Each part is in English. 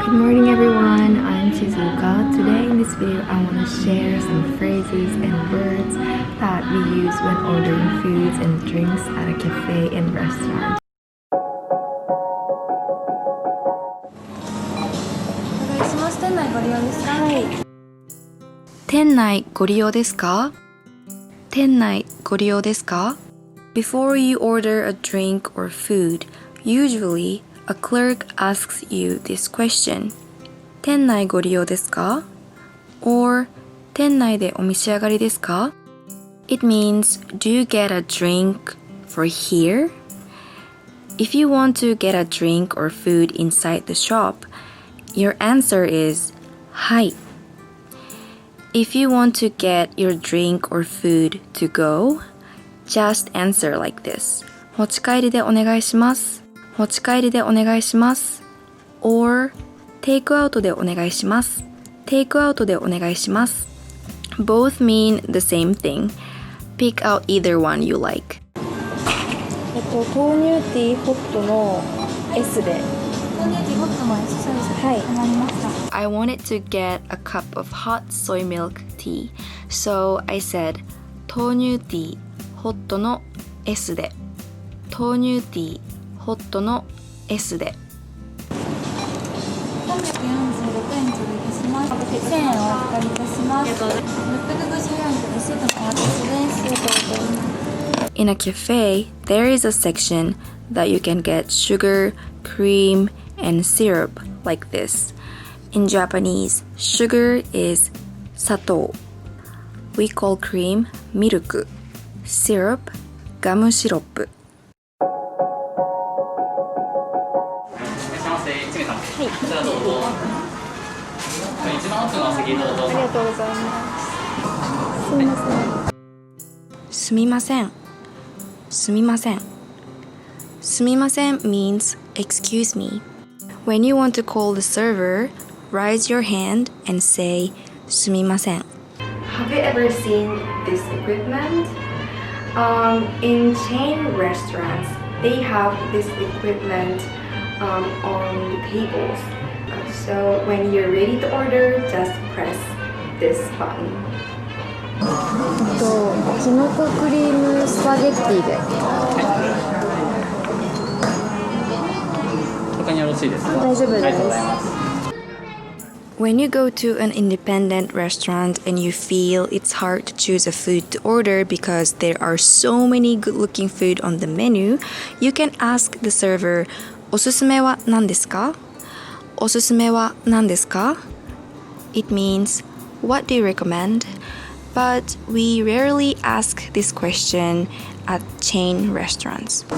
Good morning everyone, I'm Shizuka. Today in this video I want to share some phrases and words that we use when ordering foods and drinks at a cafe and restaurant. Hi. 店内ご利用ですか? 店内ご利用ですか? Before you order a drink or food, usually a clerk asks you this question. 店内ご利用ですか? Or 店内でお召し上がりですか? It means, do you get a drink for here? If you want to get a drink or food inside the shop, your answer is はい。If you want to get your drink or food to go, just answer like this. 持ち帰りでお願いします。持ち帰りでお願いします。or テイクアウトでお願いします。テイクアウトでお願いします。Both mean the same thing. Pick out either one you like. 豆乳ティーホットの S で。豆乳ティーホットの S サイズ。はい。わかりました。I wanted to get a cup of hot soy milk tea, so I said 豆乳ティーホットの S で。豆乳ティーホットの S で。346円頂戴いたします。1000円お預かりいたします。654円とレシートのお渡しです。In a cafe, there is a section that you can get sugar, cream, and syrup like this. In Japanese, sugar is 砂糖. We call cream ミルク, syrup ガムシロップ。はい。こちらどうぞ。一番奥のお席どうぞ。ありがとうございます。すみません。すみません。すみません means excuse me. When you want to call the server, raise your hand and say すみません. Have you ever seen this equipment? In chain restaurants, they have this equipment on the tables. So when you're ready to order, just press this button. キノコクリームスパゲッティで。他によろしいですか？大丈夫です。ありがとうございます。When you go to an independent restaurant and you feel it's hard to choose a food to order because there are so many good-looking food on the menu, you can ask the server, おすすめは何ですか? おすすめは何ですか? It means, what do you recommend? But we rarely ask this question at chain restaurants. お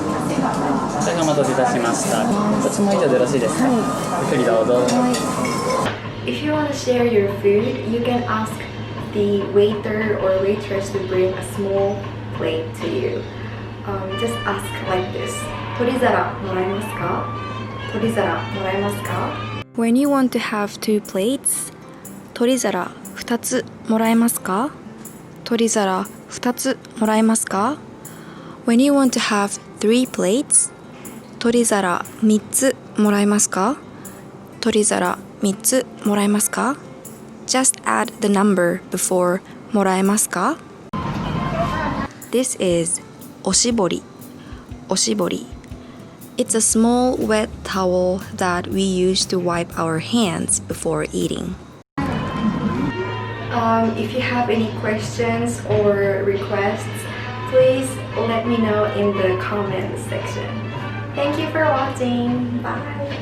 待たせいたしました。ご注文以上でよろしいですか？ゆっくりどうぞ。If you want to share your food, you can ask the waiter or waitress to bring a small plate to you. Just ask like this. 取り皿もらえますか? 取り皿もらえますか? When you want to have two plates, 取り皿2つもらえますか? 取り皿2つもらえますか? When you want to have three plates, 取り皿3つもらえますか? 取り皿3つもらえますか? Just add the number before もらえますか? This is おしぼり。おしぼり。It's a small wet towel that we use to wipe our hands before eating. If you have any questions or requests, please let me know in the comments section. Thank you for watching. Bye.